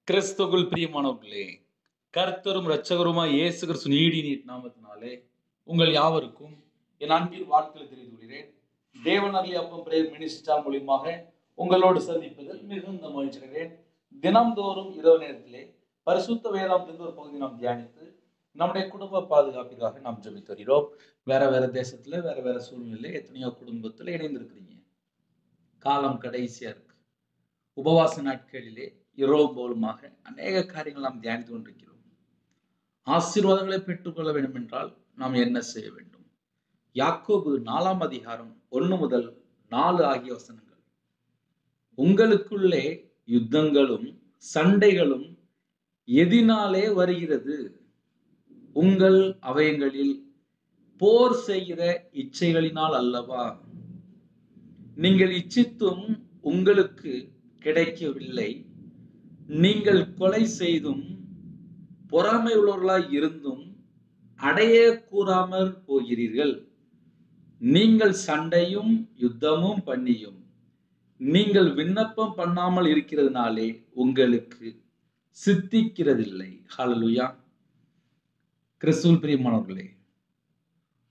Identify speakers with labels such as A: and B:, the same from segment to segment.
A: கிறிஸ்துவுக்குள் பிரியமானவர்களே, கர்த்தரும் இரட்சகருமாய் இயேசு கிறிஸ்து நீடிய நாமத்தினாலே உங்கள் யாவருக்கும் என் அன்பின் வாழ்த்துக்களை தெரிவித்துக் கொள்கிறேன். தேவன் அருளிய அப்பம் பிரேயர் மினிஸ்ட்ரி மூலியமாக உங்களோடு சந்திப்பதில் மிகுந்த மகிழ்ச்சி அடைகிறேன். தினம்தோறும் இரவு நேரத்திலே பரிசுத்த வேதாந்தத்தின் ஒரு பகுதி நாம் தியானித்து நம்முடைய குடும்ப பாதுகாப்பிற்காக நாம் ஜெபித்து வருகிறோம். வேற தேசத்துல வேற சூழ்நிலை எத்தனையோ குடும்பத்துல இணைந்திருக்கிறீங்க. காலம் கடைசியா இருக்கு. உபவாச நாட்களிலே இரவு போலுமாக அநேக காரியங்கள் நாம் தியானித்து கொண்டிருக்கிறோம். ஆசீர்வாதங்களை பெற்றுக்கொள்ள வேண்டும் என்றால் நாம் என்ன செய்ய வேண்டும்? யாக்கோபு 4 அதிகாரம் 1 முதல் 4 ஆகிய வசனங்கள். உங்களுக்குள்ளே யுத்தங்களும் சண்டைகளும் எதினாலே வருகிறது? உங்கள் அவயங்களில் போர் செய்கிற இச்சைகளினால் அல்லவா? நீங்கள் இச்சித்தும் உங்களுக்கு கிடைக்கவில்லை. நீங்கள் கொலை செய்தும் பொறாமை உள்ளவர்களாய் இருந்தும் அடைய கூறாமல் போகிறீர்கள். நீங்கள் சண்டையும் யுத்தமும் பண்ணியும் நீங்கள் விண்ணப்பம் பண்ணாமல் இருக்கிறதுனாலே உங்களுக்கு சித்திக்கிறதில்லை. ஹல்லேலூயா. கிறிஸ்துவில் பிரியமானவர்களே,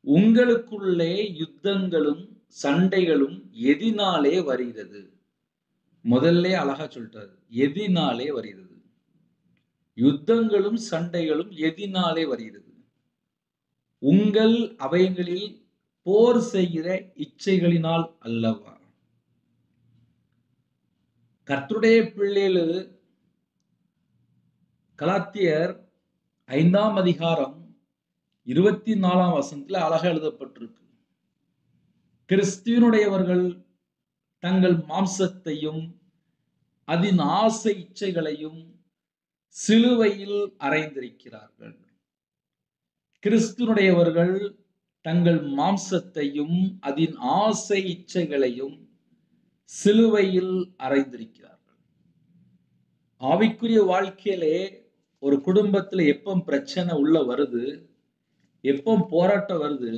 A: உங்களுக்குள்ளே யுத்தங்களும் சண்டைகளும் எதினாலே வருகிறது? முதல்ல அழகா சொல்லிட்டாரு, எதினாலே வருகிறது. யுத்தங்களும் சண்டைகளும் எதினாலே வருகிறது? உங்கள் அவயங்களில் போர் செய்கிற இச்சைகளினால் அல்லவா? கர்த்தருடைய பிள்ளைகள் கலாத்தியர் 5 அதிகாரம் 24 வசனத்துல அழகா எழுதப்பட்டிருக்கு. கிறிஸ்துவனுடையவர்கள் தங்கள் மாம்சத்தையும் அதன் ஆசை இச்சைகளையும் சிலுவையில் அறைந்திருக்கிறார்கள். கிறிஸ்துவனுடையவர்கள் தங்கள் மாம்சத்தையும் அதன் ஆசை இச்சைகளையும் சிலுவையில் அறைந்திருக்கிறார்கள். ஆவிக்குரிய வாழ்க்கையிலே ஒரு குடும்பத்துல எப்போ பிரச்சனை உள்ள வருது, எப்போ போராட்டம் வருது,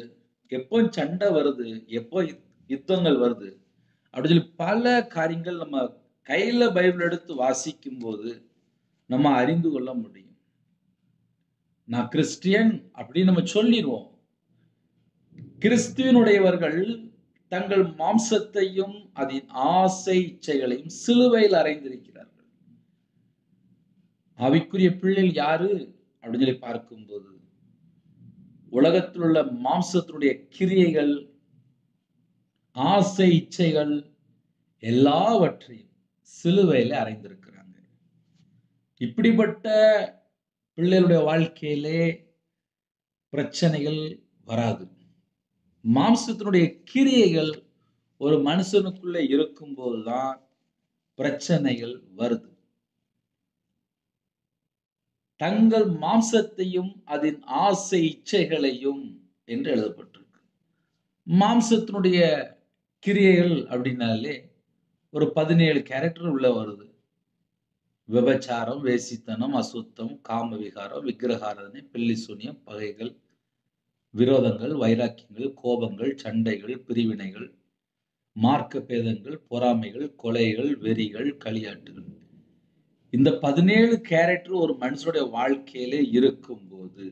A: எப்போ சண்டை வருது, எப்போ யுத்தங்கள் வருது அப்படின்னு சொல்லி பல காரியங்கள் நம்ம கையில பைபிள் எடுத்து வாசிக்கும் போது நம்ம அறிந்து கொள்ள முடியும். நான் கிறிஸ்டியன் அப்படின்னு நம்ம சொல்லிடுவோம். கிறிஸ்துவனுடையவர்கள் தங்கள் மாம்சத்தையும் அதன் ஆசை இச்சைகளையும் சிலுவையில் அறைந்திருக்கிறார்கள். ஆவிக்குரிய பிள்ளைகள் யாரு அப்படின்னு சொல்லி பார்க்கும்போது, உலகத்தில் உள்ள மாம்சத்தினுடைய கிரியைகள், ஆசை இச்சைகள் எல்லாவற்றையும் சிலுவையில அறைந்திருக்கிறாங்க. இப்படிப்பட்ட பிள்ளைகளுடைய வாழ்க்கையிலே பிரச்சனைகள் வராது. மாம்சத்தினுடைய கிரியைகள் ஒரு மனுஷனுக்குள்ள இருக்கும்போதுதான் பிரச்சனைகள் வருது. தங்கள் மாம்சத்தையும் அதன் ஆசை இச்சைகளையும் என்று எழுதப்பட்டிருக்கு. மாம்சத்தினுடைய கிரியைகள் அப்படின்னாலே ஒரு 17 கேரக்டர் உள்ள வருது. விபச்சாரம், வேசித்தனம், அசுத்தம், காம விகாரம், விக்கிரகாராதனை, பில்லி சூனியம், பகைகள், விரோதங்கள், வைராக்கியங்கள், கோபங்கள், சண்டைகள், பிரிவினைகள், மார்க்க பேதங்கள், பொறாமைகள், கொலைகள், வெறிகள், களியாட்டுகள். இந்த 17 கேரக்டர் ஒரு மனுஷனுடைய வாழ்க்கையிலே இருக்கும்போது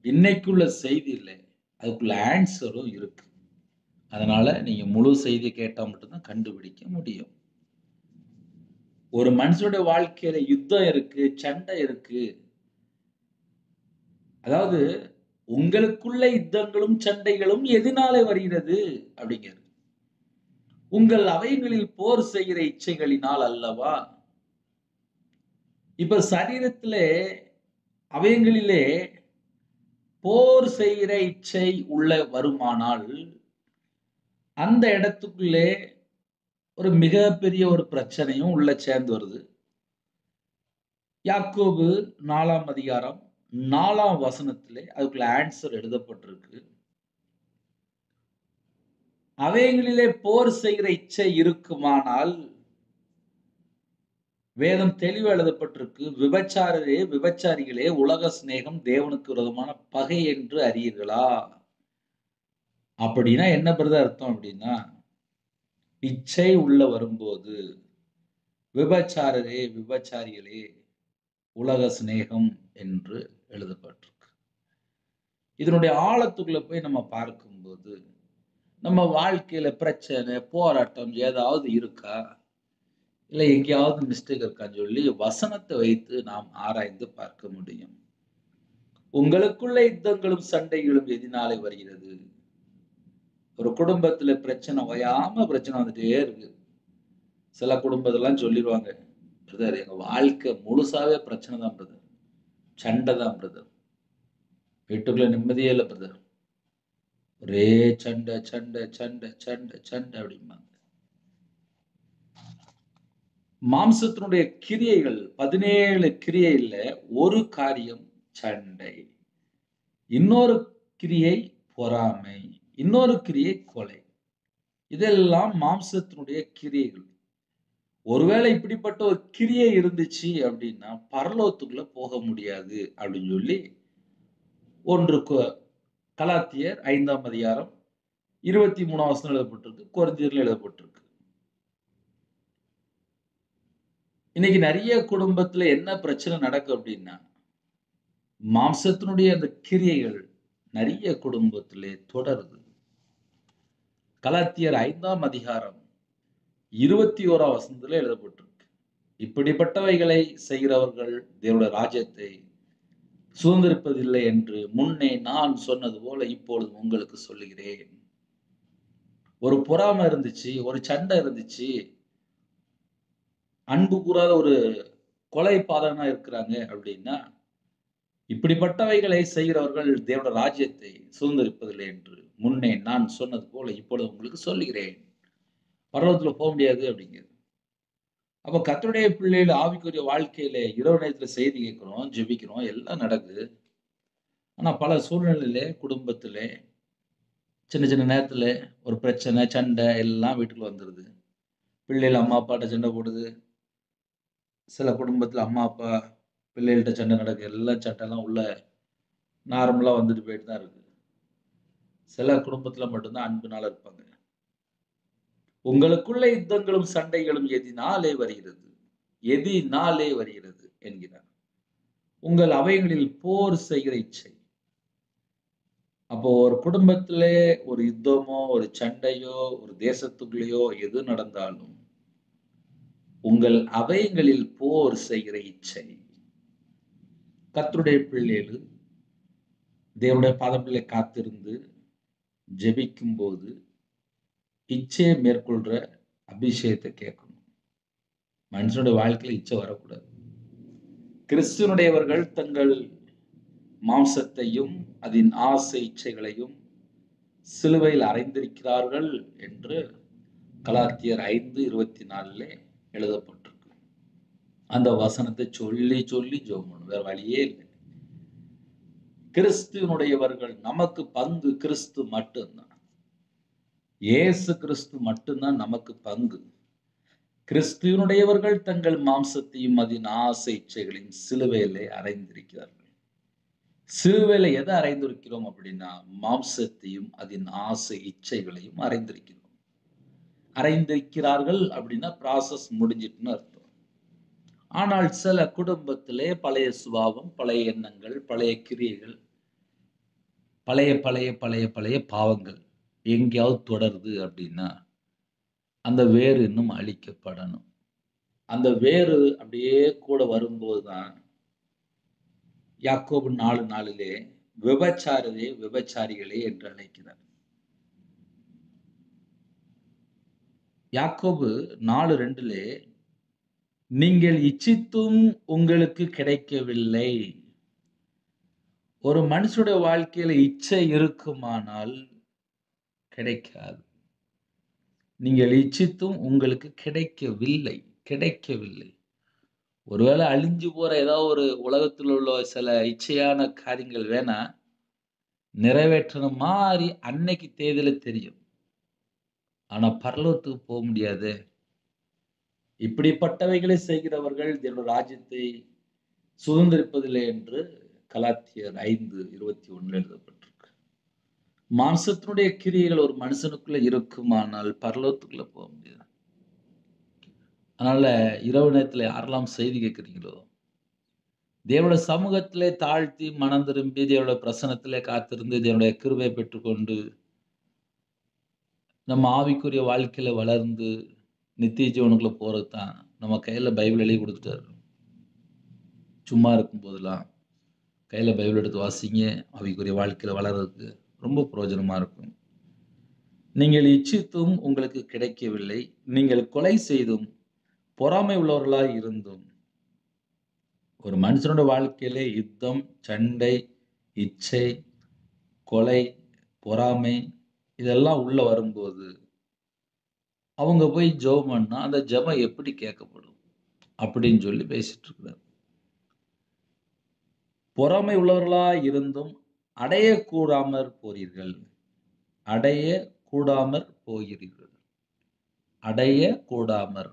A: இன்னைக்குள்ள செய்தியில அதுக்குள்ள ஆன்சரும் இருக்கு. அதனால நீங்க முழு செய்தியை கேட்டா மட்டும்தான் கண்டுபிடிக்க முடியும். ஒரு மனுஷனுடைய வாழ்க்கையில யுத்தம் இருக்கு, சண்டை இருக்கு. அதாவது உங்களுக்குள்ள யுத்தங்களும் சண்டைகளும் எதனாலே வருகிறது அப்படிங்கிறது. உங்கள் அவயங்களில் போர் செய்கிற இச்சைகளினால் அல்லவா? இப்ப சரீரத்திலே அவயங்களிலே போர் செய்கிற இச்சை உள்ள வருமானால் அந்த இடத்துக்குள்ளே ஒரு மிகப்பெரிய ஒரு பிரச்சனையும் உள்ள சேர்ந்து வருது. யாக்கோபு 4 அதிகாரம் 4 வசனத்திலே அதுக்குள்ள ஆன்சர் எழுதப்பட்டிருக்கு. அவைகளிலே போர் செய்கிற இச்சை இருக்குமானால் வேதம் தெளிவு எழுதப்பட்டிருக்கு. விபச்சாரிகளே உலக சிநேகம் தேவனுக்கு விரோதமான பகை என்று அறியீர்களா? அப்படின்னா என்ன பிரதர் அர்த்தம் அப்படின்னா, இச்சை உள்ள வரும்போது விபச்சாரரே விபச்சாரிகளே உலக சிநேகம் என்று எழுதப்பட்டிருக்கு. இதனுடைய ஆழத்துக்குள்ள போய் நம்ம பார்க்கும்போது நம்ம வாழ்க்கையில பிரச்சனை போராட்டம் ஏதாவது இருக்கா, இல்லை எங்கேயாவது மிஸ்டேக் இருக்கான்னு சொல்லி வசனத்தை வைத்து நாம் ஆராய்ந்து பார்க்க முடியும். உங்களுக்குள்ள யுத்தங்களும் சண்டைகளும் எதினாலே வருகிறது? ஒரு குடும்பத்துல பிரச்சனை ஓயாம பிரச்சனை வந்துட்டே இருக்கு. சில குடும்பத்தெல்லாம் சொல்லிடுவாங்க, பிரதர் எங்க வாழ்க்கை முழுசாவே பிரச்சனை தான் பிரதர், சண்டை தான் பிரதர், வீட்டுக்குள்ள நிம்மதியே இல்லை பிரதர், ஒரே சண்டை சண்டை சண்டை சண்டை சண்டை அப்படிம்பாங்க. மாம்சத்தினுடைய கிரியைகள் 17 கிரியையில ஒரு காரியம் சண்டை, இன்னொரு கிரியை பொறாமை, இன்னொரு கிரியை கொலை. இதெல்லாம் மாம்சத்தினுடைய கிரியைகள். ஒருவேளை இப்படிப்பட்ட ஒரு கிரியை இருந்துச்சு அப்படின்னா பரலோகத்துக்குள்ள போக முடியாது அப்படின்னு சொல்லி ஒன்று கலாத்தியர் 5ஆம் அதிகாரம் 23ஆம் வசனம் எழுதப்பட்டிருக்கு, கொரிந்தியர்ல எழுதப்பட்டிருக்கு. இன்னைக்கு நிறைய குடும்பத்துல என்ன பிரச்சனை நடக்கும் அப்படின்னா மாம்சத்தினுடைய அந்த கிரியைகள் நிறைய குடும்பத்திலே தொடருது. கலாத்தியர் 5ஆம் அதிகாரம் 21ஆம் வசனத்துல எழுதப்பட்டிருக்கு, இப்படிப்பட்டவைகளை செய்கிறவர்கள் தேவனுடைய ராஜ்யத்தை சுதந்திரிப்பதில்லை என்று முன்னே நான் சொன்னது போல இப்பொழுது உங்களுக்கு சொல்லுகிறேன். ஒரு பொறாமை இருந்துச்சு, ஒரு சண்டை இருந்துச்சு, அன்பு கூறாத ஒரு கொலை பாதகனா இருக்கிறாங்க அப்படின்னா இப்படிப்பட்டவைகளை செய்கிறவர்கள் தேவனுடைய ராஜ்யத்தை சுதந்திரிப்பதில்லை என்று முன்னே நான் சொன்னது போல இப்பொழுது உங்களுக்கு சொல்லுகிறேன். பரலோகத்துல போக முடியாது அப்படிங்கிறது. அப்ப கர்த்தருடைய பிள்ளைகள் ஆவிக்குரிய வாழ்க்கையில இரவு நேரத்துல செய்தி கேட்கிறோம், ஜெபிக்கிறோம், எல்லாம் நடக்குது. ஆனா பல சூழ்நிலையில குடும்பத்துல சின்ன சின்ன நேரத்துல ஒரு பிரச்சனை சண்டை எல்லாம் வீட்டுக்குள்ள வந்துருது. பிள்ளைகள் அம்மா அப்பாட்ட சண்டை போடுது. சில குடும்பத்துல அம்மா அப்பா பிள்ளைகள்கிட்ட சண்டை நடக்குது. எல்லாம் சண்டைலாம் உள்ள நார்மலா வந்துட்டு போயிட்டு தான் இருக்கு. சில குடும்பத்துல மட்டும்தான் அன்புனால இருப்பாங்க. உங்களுக்குள்ள யுத்தங்களும் சண்டைகளும் எதினாலே வருகிறது, எதினாலே வருகிறது என்கிறார். உங்கள் அவைகளில் போர் செய்கிற இச்சை. அப்போ ஒரு குடும்பத்திலே ஒரு யுத்தமோ ஒரு சண்டையோ ஒரு தேசத்துக்குள்ளேயோ எது நடந்தாலும் உங்கள் அவைகளில் போர் செய்கிற இச்சை. கர்த்தருடைய பிள்ளைகள் தேவனுடைய பாதத்திலே காத்திருந்து ஜெபிக்கும் போது இச்சையை மேற்கொள்ற அபிஷேகத்தை கேட்கணும். மனுஷனுடைய வாழ்க்கையில இச்சை வரக்கூடாது. கிறிஸ்துவனுடையவர்கள் தங்கள் மாம்சத்தையும் அதன் ஆசை இச்சைகளையும் சிலுவையில் அறைந்திருக்கிறார்கள் என்று கலாத்தியர் 5:24 எழுதப்பட்டிருக்கு. அந்த வசனத்தை சொல்லி சொல்லி ஜெபம், வேற வழியே இல்லை. கிறிஸ்துவனுடையவர்கள் நமக்கு பங்கு கிறிஸ்து மட்டும்தான். இயேசு கிறிஸ்து மட்டும்தான் நமக்கு பங்கு. கிறிஸ்துவனுடையவர்கள் தங்கள் மாம்சத்தையும் அதன் ஆசை இச்சைகளையும் சிலுவையிலே அறைந்திருக்கிறார்கள். சிலுவையில எதை அறைந்திருக்கிறோம் அப்படின்னா மாம்சத்தையும் அதன் ஆசை இச்சைகளையும் அறைந்திருக்கிறோம். அறைந்திருக்கிறார்கள் அப்படின்னா ப்ராசஸ் முடிஞ்சிட்டுன்னு அர்த்தம். ஆனால் சில குடும்பத்திலே பழைய சுபாவம், பழைய எண்ணங்கள், பழைய கிரியைகள், பழைய பழைய பழைய பழைய பாவங்கள் எங்கேயாவது தொடருது அப்படின்னா அந்த வேறு இன்னும் அழிக்கப்படணும். அந்த வேறு அப்படியே கூட வரும்போதுதான் யாக்கோபு 4:4 விபச்சாரரே விபச்சாரிகளே என்று அழைக்கிறார். யாக்கோபு 4:2 நீங்கள் இச்சித்தும் உங்களுக்கு கிடைக்கவில்லை. ஒரு மனுஷனுடைய வாழ்க்கையில இச்சை இருக்குமானால் கிடைக்காது. நீங்கள் இச்சித்தும் உங்களுக்கு கிடைக்கவில்லை, கிடைக்கவில்லை. ஒருவேளை அழிஞ்சு போற ஏதாவது ஒரு உலகத்தில் உள்ள சில இச்சையான காரியங்கள் வேணா நிறைவேற்றின மாதிரி அன்னைக்கு தேதியில தெரியும். ஆனா பரலோகத்துக்கு போக முடியாது. இப்படிப்பட்டவைகளை செய்கிறவர்கள் தேவனுடைய ராஜ்யத்தை சுதந்திரிப்பதில்லை என்று கலாத்தியர் 5:21 எழுதப்பட்டிருக்கு. மாம்சத்தினுடைய கிரியைகள் ஒரு மனுஷனுக்குள்ள இருக்குமானால் பரலோகத்துக்குள்ள போக முடியாது. அதனால இரவு நேரத்துல யாரெல்லாம் செய்தி கேட்குறீங்களோ, தேவனுடைய சமூகத்திலே தாழ்த்தி மனம் திரும்பி தேவனுடைய பிரசன்னத்திலே காத்திருந்து தேவனுடைய கிருபையை பெற்றுக்கொண்டு நம்ம ஆவிக்குரிய வாழ்க்கையில வளர்ந்து நித்திய ஜீவனுக்குள்ள போறது தான் நம்ம கையில பைபிள் எழுதி கொடுத்துட்டாரு. சும்மா இருக்கும் போதெல்லாம் கையில பைபிள் எடுத்து வாசிங்க. ஆவிக்குரிய வாழ்க்கையில வளர்றதுக்கு ரொம்ப பிரயோஜனமா இருக்கும். நீங்கள் இச்சித்தும் உங்களுக்கு கிடைக்கவில்லை. நீங்கள் கொலை செய்தும் பொறாமை உள்ளவர்களாய் இருந்தும். ஒரு மனுஷனோட வாழ்க்கையிலே யுத்தம், சண்டை, இச்சை, கொலை, பொறாமை இதெல்லாம் உள்ள வரும்போது அவங்க போய் ஜெபம் பண்ணா அந்த ஜெபம் எப்படி கேட்கப்படும் அப்படின்னு சொல்லி பேசிட்டு இருக்கிறார். பொறாமை உள்ளவர்களாய் இருந்தும் அடையக்கூடாமற் போறீர்கள். அடைய கூடாமற் போகிறீர்கள். அடைய கூடாமற்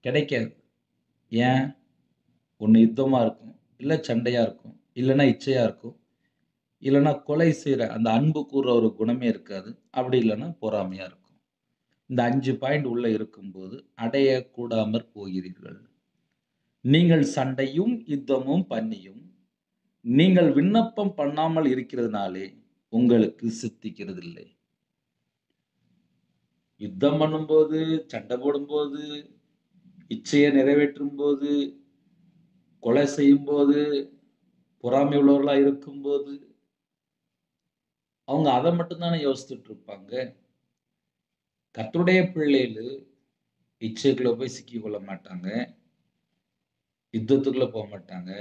A: கிடைக்காது. ஏன்? ஒண்ணு யுத்தமா இருக்கும், இல்ல சண்டையா இருக்கும், இல்லைன்னா இச்சையா இருக்கும், இல்லைன்னா கொலை செய்யற அந்த அன்பு கூறுற ஒரு குணமே இருக்காது. அப்படி இல்லைன்னா பொறாமையா இருக்கும். இந்த 5 பாயிண்ட் உள்ள இருக்கும்போது அடைய கூடாமற் போகிறீர்கள். நீங்கள் சண்டையும் யுத்தமும் பண்ணியும் நீங்கள் விண்ணப்பம் பண்ணாமல் இருக்கிறதுனாலே உங்களுக்கு சித்திக்கிறதில்லை. யுத்தம் பண்ணும்போது, சண்டை போடும்போது, இச்சையை நிறைவேற்றும் போது, கொலை செய்யும் போது, பொறாமை உள்ளவர்களா இருக்கும்போது அவங்க அதை மட்டும்தானே யோசிச்சுட்டு இருப்பாங்க. கர்த்தருடைய பிள்ளைகள் இச்சைக்குள்ள போய் சிக்கிக் கொள்ள மாட்டாங்க, யுத்தத்துக்குள்ள போக மாட்டாங்க,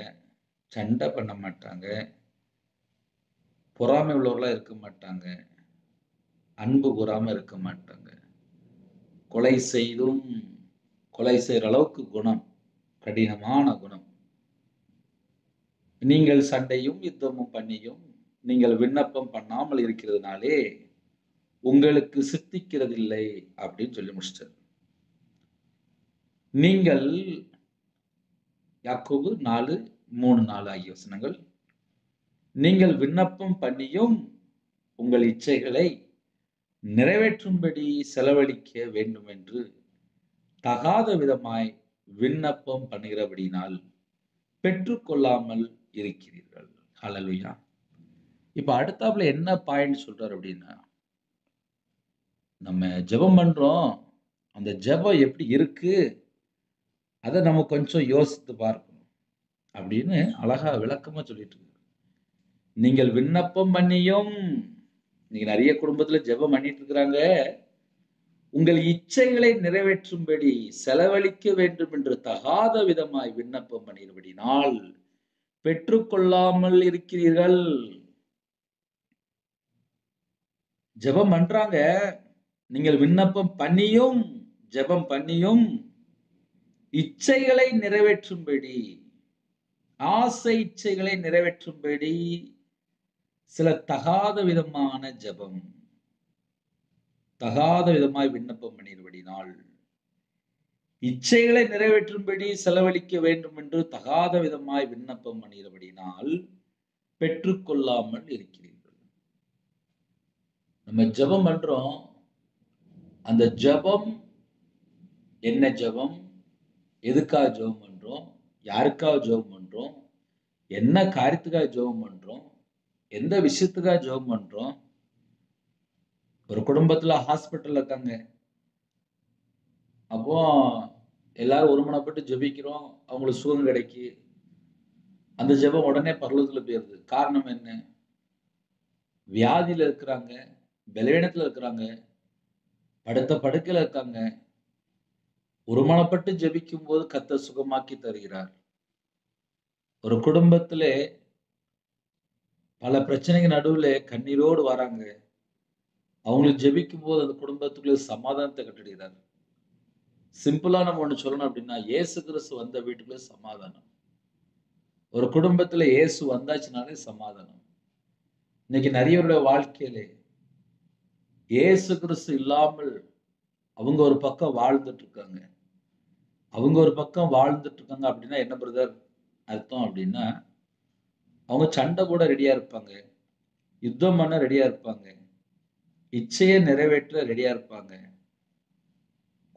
A: சண்டை பண்ண மாட்டாங்க, பொறாமை உள்ளவர்களா இருக்க மாட்டாங்க, அன்பு கூறாம இருக்க மாட்டாங்க. கொலை செய்தும் கொலை செய்யற அளவுக்கு குணம், கடினமான குணம். நீங்கள் சண்டையும் யுத்தமும் பண்ணியும் நீங்கள் விண்ணப்பம் பண்ணாமல் இருக்கிறதுனாலே உங்களுக்கு சித்திக்கிறதில்லை அப்படின்னு சொல்லி முடிச்சிட்டார். நீங்கள் யாக்கோபு 4:3-4 ஆகிய வசனங்கள். நீங்கள் விண்ணப்பம் பண்ணியும் உங்கள் இச்சைகளை நிறைவேற்றும்படி செலவழிக்க வேண்டும் என்று தகாத விதமாய் விண்ணப்பம் பண்ணுகிறபடினால் பெற்றுக்கொள்ளாமல் இருக்கிறீர்கள். ஹல்லேலூயா. இப்ப அடுத்தாப்புல என்ன பாயிண்ட் சொல்றாரு அப்படின்னா, நம்ம ஜெபம் பண்றோம், அந்த ஜெபம் எப்படி இருக்கு அதை நம்ம கொஞ்சம் யோசித்து பார்க்கணும் அப்படின்னு அழகா விளக்கமா சொல்லிட்டு இருக்கு. நீங்கள் விண்ணப்பம் பண்ணியும், நீங்க நிறைய குடும்பத்துல ஜெபம் பண்ணிட்டு இருக்கிறாங்க, உங்கள் இச்சைகளை நிறைவேற்றும்படி செலவழிக்க வேண்டும் என்று தகாத விதமாய் விண்ணப்பம் பண்ணினபடினால் பெற்றுக்கொள்ளாமல் இருக்கிறீர்கள். ஜெபம் பண்றாங்க, நீங்கள் விண்ணப்பம் பண்ணியும் ஜெபம் பண்ணியும் இச்சைகளை நிறைவேற்றும்படி, ஆசை இச்சைகளை நிறைவேற்றும்படி சில தகாத விதமான ஜெபம், தகாத விதமாய் விண்ணப்பம் பண்ணினபடினால் இச்சைகளை நிறைவேற்றும்படி செலவழிக்க வேண்டும் என்று தகாத விதமாய் விண்ணப்பம் பண்ணினபடினால் பெற்றுக்கொள்ளாமல் இருக்கிறீர்கள். நம்ம ஜெபம் பண்றோம், அந்த ஜெபம் என்ன ஜெபம், எதுக்காக ஜெபம் பண்றோம், யாருக்காக ஜெபம் பண்றோம், என்ன காரியத்துக்காக ஜெபம் பண்றோம், எந்த விஷயத்துக்காக ஜெபம் பண்றோம். ஒரு குடும்பத்துல ஹாஸ்பிட்டல்ல இருக்காங்க, அப்போ எல்லாரும் ஒருமனப்பட்டு ஜெபிக்கிறோம், அவங்களுக்கு சுகம் கிடைக்கி, அந்த ஜெபம் உடனே பரலோகத்துல போயிருது. காரணம் என்ன? வியாதியில இருக்கிறாங்க, பலவீனத்துல இருக்கிறாங்க, படுத்த படுக்கையில இருக்காங்க. ஒருமனப்பட்டு ஜெபிக்கும் போது கர்த்தர் சுகமாக்கி தருகிறார். ஒரு குடும்பத்திலே பல பிரச்சனைகள் நடுவுல கண்ணீரோடு வராங்க, அவங்களுக்கு ஜெபிக்கும் போது அந்த குடும்பத்துக்குள்ள சமாதானத்தை கட்டளையிடுறார். சிம்பிளா நம்ம ஒண்ணு சொல்லணும் அப்படின்னா, இயேசு கிறிஸ்து வந்த வீட்டுக்குள்ள சமாதானம். ஒரு குடும்பத்துல இயேசு வந்தாச்சுனாலே சமாதானம். இன்னைக்கு நிறையவருடைய வாழ்க்கையிலே இயேசு கிறிஸ்து இல்லாமல் அவங்க ஒரு பக்கம் வாழ்ந்துட்டு இருக்காங்க. அவங்க ஒரு பக்கம் வாழ்ந்துட்டு இருக்காங்க அப்படின்னா என்ன பிரதர் அர்த்தம் அப்படின்னா, அவங்க சண்டை கூட ரெடியா இருப்பாங்க, யுத்தம் பண்ண ரெடியா இருப்பாங்க, இச்சையை நிறைவேற்ற ரெடியா இருப்பாங்க,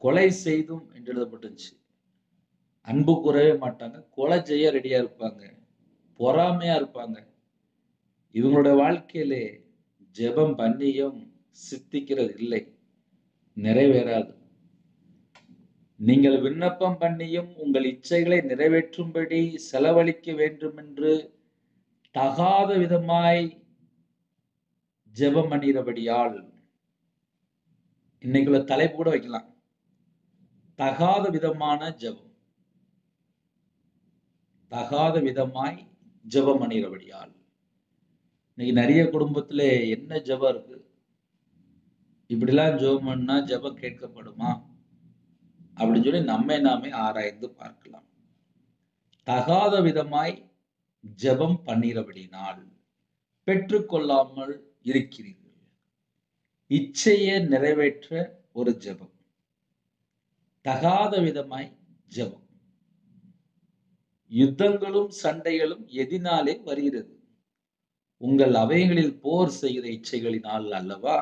A: கொலை செய்தும் என்று எழுதப்பட்டுச்சு. அன்பு கூறவே மாட்டாங்க, கொலை செய்ய ரெடியா இருப்பாங்க, பொறாமையா இருப்பாங்க. இவங்களுடைய வாழ்க்கையிலே ஜெபம் பண்ணியும் சித்திக்கிறது இல்லை, நிறைவேறாது. நீங்கள் விண்ணப்பம் பண்ணியும் உங்கள் இச்சைகளை நிறைவேற்றும்படி செலவழிக்க வேண்டும் என்று தகாத விதமாய் ஜெபம் பண்ணுகிறபடியால், இன்னைக்குள்ள தலைப்பு கூட வைக்கலாம், தகாத விதமான ஜெபம். தகாத விதமாய் ஜெபம் பண்ணுகிறபடியால். இன்னைக்கு நிறைய குடும்பத்துல என்ன ஜெபம் இருக்கு? இப்படிலாம் ஜெபம் பண்ணா ஜெபம் கேட்கப்படுமா அப்படின்னு சொல்லி நம்மை நாமே ஆராய்ந்து பார்க்கலாம். தகாத விதமாய் ஜெபம் பண்ணுகிறபடினால் பெற்றுக்கொள்ளாமல் இருக்கிறீர்கள். இச்சையை நிறைவேற்ற ஒரு ஜெபம், தகாத விதமாய் ஜெபம். யுத்தங்களும் சண்டைகளும் எதினாலே வருகிறது? உங்கள் அவைகளில் போர் செய்கிற இச்சைகளினால் அல்லவா?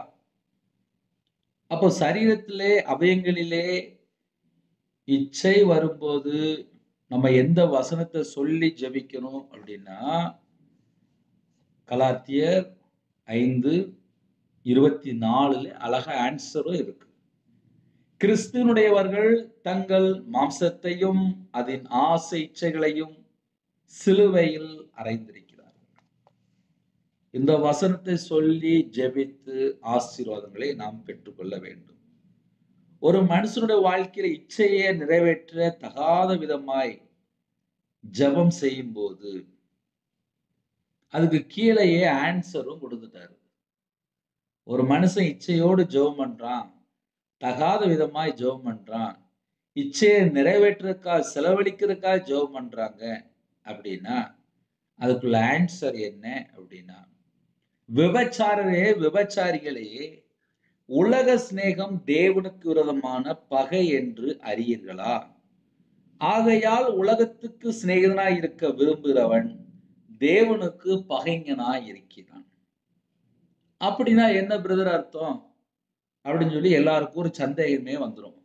A: அப்போ சரீரத்திலே அவயங்களிலே இச்சை வரும்போது நம்ம எந்த வசனத்தை சொல்லி ஜெபிக்கணும் அப்படின்னா, கலாத்தியர் 5:24 அழகா ஆன்சரும் இருக்கு. கிறிஸ்துவனுடையவர்கள் தங்கள் மாம்சத்தையும் அதன் ஆசை இச்சைகளையும் சிலுவையில் அறைந்திருக்கிறார்கள். இந்த வசனத்தை சொல்லி ஜெபித்து ஆசீர்வாதங்களை நாம் பெற்றுக்கொள்ள வேண்டும். ஒரு மனுஷனுடைய வாழ்க்கையில இச்சையை நிறைவேற்ற தகாத விதமாய் ஜெபம் செய்யும் போது அதுக்கு கீழேயே ஆன்சரும் கொடுத்துட்டாரு. ஒரு மனுஷன் இச்சையோடு ஜெபம் பண்றான், தகாத விதமாய் ஜெபம் பண்றான், இச்சையை நிறைவேற்றுறதுக்காக செலவழிக்கிறதுக்காக ஜெபம் பண்றாங்க அப்படின்னா அதுக்குள்ள ஆன்சர் என்ன அப்படின்னா, விபச்சாரரே விபச்சாரிகளே, உலக சிநேகம் தேவனுக்கு விரோதமான பகை என்று அறியீர்களா? ஆகையால் உலகத்துக்கு சிநேகிதனாய் இருக்க விரும்புகிறவன் தேவனுக்கு பகைஞனாய் இருக்கிறான். அப்படின்னா என்ன பிரதர் அர்த்தம் அப்படின்னு சொல்லி எல்லாருக்கும் ஒரு சந்தேகமே வந்துடும்.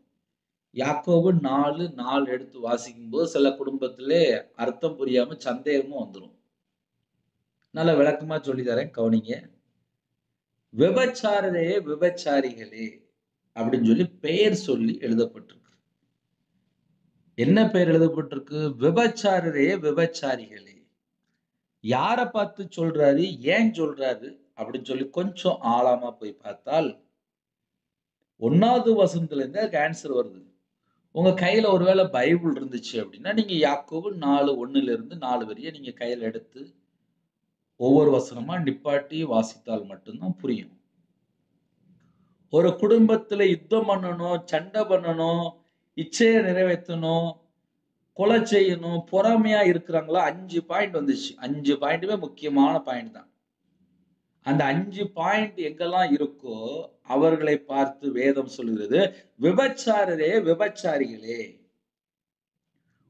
A: யாக்கோபு 4:4 எடுத்து வாசிக்கும் போது சில குடும்பத்திலே அர்த்தம் புரியாம சந்தேகமும் வந்துடும். நல்ல விளக்கமா சொல்லி தரேன், கவனிங்க. விபச்சாரரே விபச்சாரிகளே அப்படின்னு சொல்லி பெயர் சொல்லி எழுதப்பட்டிருக்கு. என்ன பெயர் எழுதப்பட்டிருக்கு? விபச்சாரரே விபச்சாரிகளே. யாரை பார்த்து சொல்றாரு, ஏன் சொல்றாரு அப்படின்னு சொல்லி கொஞ்சம் ஆழமா போய் பார்த்தால் 1வது வசனத்துல இருந்து அதுக்கு ஆன்சர் வருது. உங்க கையில ஒருவேளை பைபிள் இருந்துச்சு அப்படின்னா நீங்க யாக்கோபு 4:1 4 வரைய நீங்க கையில எடுத்து ஒவ்வொரு வசனமா நிப்பாட்டி வாசித்தால் மட்டும்தான் புரியும். ஒரு குடும்பத்துல யுத்தம் பண்ணணும், சண்டை பண்ணணும், இச்சையை நிறைவேற்றணும், கொலை செய்யணும், பொறாமையா இருக்கிறாங்களா? 5 பாயிண்ட் வந்துச்சு. 5 பாயிண்ட்டுமே முக்கியமான பாயிண்ட் தான். அந்த 5 பாயிண்ட் எங்கெல்லாம் இருக்கோ அவர்களை பார்த்து வேதம் சொல்கிறது, விபச்சாரரே விபச்சாரிகளே,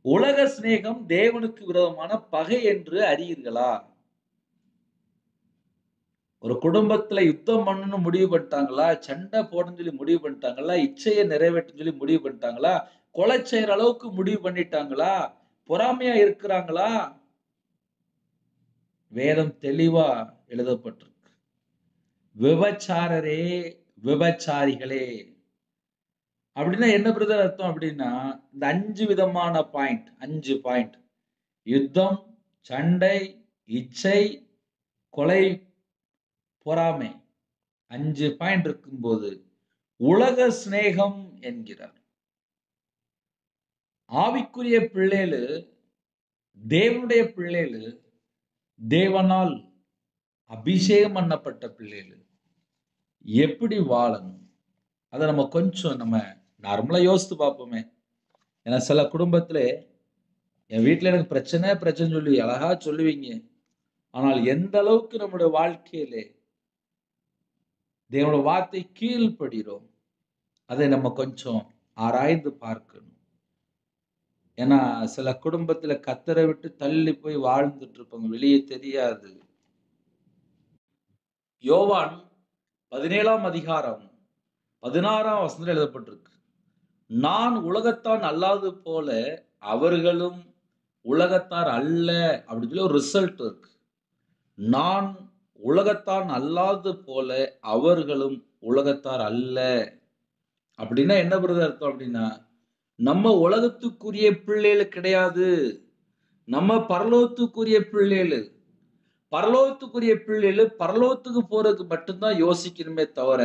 A: உலக சிநேகம் தேவனுக்கு விரோதமான பகை என்று அறியீர்களா? ஒரு குடும்பத்துல யுத்தம் பண்ணணும்னு முடிவு பண்ணிட்டாங்களா, சண்டை போடணும்னு சொல்லி முடிவு பண்ணிட்டாங்களா, இச்சையை நிறைவேற்ற சொல்லி முடிவு பண்ணிட்டாங்களா, கொலை செய்யற அளவுக்கு முடிவு பண்ணிட்டாங்களா, பொறாமையா இருக்கிறாங்களா? வேதம் தெளிவா எழுதப்பட்டிருக்கு. விபச்சாரரே விபச்சாரிகளே அப்படின்னா என்ன பிரதர் அர்த்தம் அப்படின்னா, இந்த 5 விதமான பாயிண்ட், 5 பாயிண்ட், யுத்தம், சண்டை, இச்சை, கொலை, பொறாமை, 5 பாயிண்ட் இருக்கும்போது உலக சிநேகம் என்கிறார். ஆவிக்குரிய பிள்ளைகளு, தேவனுடைய பிள்ளைகளு, தேவனால் அபிஷேகம் பண்ணப்பட்ட பிள்ளைகளு எப்படி வாழணும் அதை நம்ம கொஞ்சம் நார்மலா யோசித்து பார்ப்போமே. ஏன்னா சில குடும்பத்துல என் வீட்டுல எனக்கு பிரச்சனை சொல்லி அழகா சொல்லுவீங்க, ஆனால் எந்த அளவுக்கு நம்முடைய வாழ்க்கையிலே தேவனுடைய வார்த்தை கீழ்ப்படுகிறோம் அதை நம்ம கொஞ்சம் ஆராய்ந்து பார்க்கணும். ஏன்னா சில குடும்பத்துல கத்தரை விட்டு தள்ளி போய் வாழ்ந்துட்டு இருப்பாங்க, வெளியே தெரியாது. யோவான் 17ஆம் அதிகாரம் 16ஆம் வசனத்தில் எழுதப்பட்டிருக்கு, நான் உலகத்தான் அல்லாது போல அவர்களும் உலகத்தார் அல்ல அப்படின்னு சொல்லி ஒரு ரிசல்ட் இருக்கு. நான் உலகத்தான் அல்லாது போல அவர்களும் உலகத்தார் அல்ல அப்படின்னா என்ன பிரதர் அர்த்தம் அப்படின்னா, நம்ம உலகத்துக்குரிய பிள்ளைகள் கிடையாது. நம்ம பரலோகத்துக்குரிய பிள்ளைகள். பரலோகத்துக்குரிய பிள்ளைகள் பரலோகத்துக்கு போறதுக்கு மட்டும்தான் யோசிக்கணுமே தவிர,